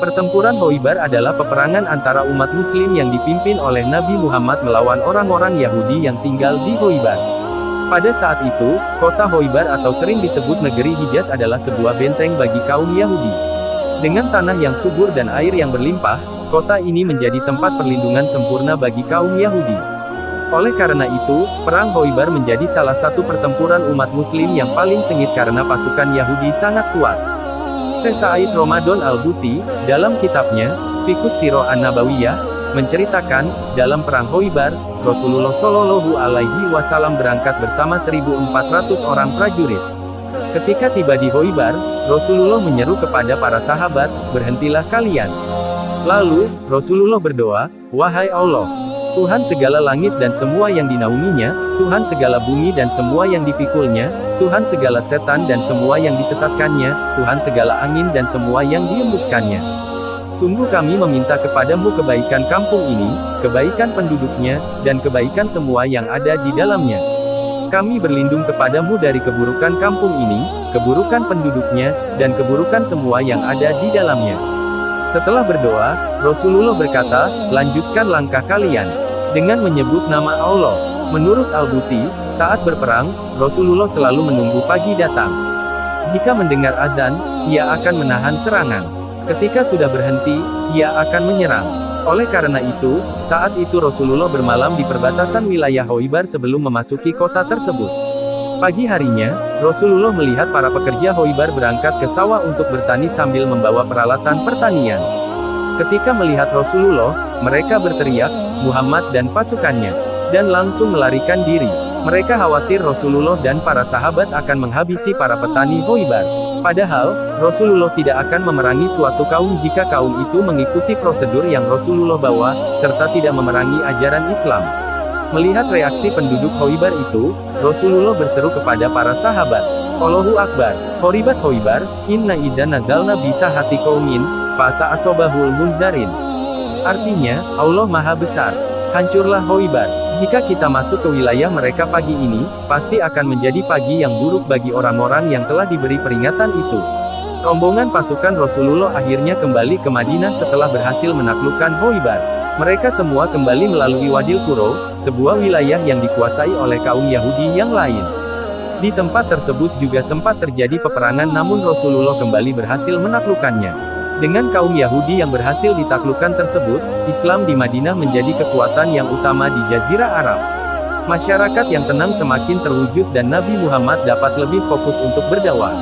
Pertempuran Khoibar adalah peperangan antara umat muslim yang dipimpin oleh Nabi Muhammad melawan orang-orang Yahudi yang tinggal di Khoibar. Pada saat itu, kota Khoibar atau sering disebut negeri Hijaz adalah sebuah benteng bagi kaum Yahudi. Dengan tanah yang subur dan air yang berlimpah, kota ini menjadi tempat perlindungan sempurna bagi kaum Yahudi. Oleh karena itu, Perang Khoibar menjadi salah satu pertempuran umat muslim yang paling sengit karena pasukan Yahudi sangat kuat. Syekh Said Ramadan Al-Buti, dalam kitabnya, Fiqhus Sirah An-Nabawiyah, menceritakan, dalam Perang Khoibar, Rasulullah Shallallahu Alaihi Wasallam berangkat bersama 1.400 orang prajurit. Ketika tiba di Khoibar, Rasulullah menyeru kepada para sahabat, berhentilah kalian. Lalu, Rasulullah berdoa, wahai Allah, Tuhan segala langit dan semua yang dinaunginya, Tuhan segala bumi dan semua yang dipikulnya, Tuhan segala setan dan semua yang disesatkannya, Tuhan segala angin dan semua yang diembuskannya. Sungguh kami meminta kepadamu kebaikan kampung ini, kebaikan penduduknya, dan kebaikan semua yang ada di dalamnya. Kami berlindung kepadamu dari keburukan kampung ini, keburukan penduduknya, dan keburukan semua yang ada di dalamnya. Setelah berdoa, Rasulullah berkata, lanjutkan langkah kalian. Dengan menyebut nama Allah. Menurut Al-Buti, saat berperang, Rasulullah selalu menunggu pagi datang. Jika mendengar azan, ia akan menahan serangan. Ketika sudah berhenti, ia akan menyerang. Oleh karena itu, saat itu Rasulullah bermalam di perbatasan wilayah Khoibar sebelum memasuki kota tersebut. Pagi harinya, Rasulullah melihat para pekerja Khoibar berangkat ke sawah untuk bertani sambil membawa peralatan pertanian. Ketika melihat Rasulullah, mereka berteriak, Muhammad dan pasukannya, dan langsung melarikan diri. Mereka khawatir Rasulullah dan para sahabat akan menghabisi para petani Khoibar. Padahal, Rasulullah tidak akan memerangi suatu kaum jika kaum itu mengikuti prosedur yang Rasulullah bawa, serta tidak memerangi ajaran Islam. Melihat reaksi penduduk Khoibar itu, Rasulullah berseru kepada para sahabat, Allahu Akbar, Khoribat Khoibar, inna iza nazalna bisa hati qaumin, fasa asobahul munzarin. Artinya, Allah Maha Besar. Hancurlah Khoibar. Jika kita masuk ke wilayah mereka pagi ini, pasti akan menjadi pagi yang buruk bagi orang-orang yang telah diberi peringatan itu. Rombongan pasukan Rasulullah akhirnya kembali ke Madinah setelah berhasil menaklukkan Khoibar. Mereka semua kembali melalui Wadil Quro, sebuah wilayah yang dikuasai oleh kaum Yahudi yang lain. Di tempat tersebut juga sempat terjadi peperangan namun Rasulullah kembali berhasil menaklukkannya. Dengan kaum Yahudi yang berhasil ditaklukkan tersebut, Islam di Madinah menjadi kekuatan yang utama di Jazirah Arab. Masyarakat yang tenang semakin terwujud dan Nabi Muhammad dapat lebih fokus untuk berdakwah.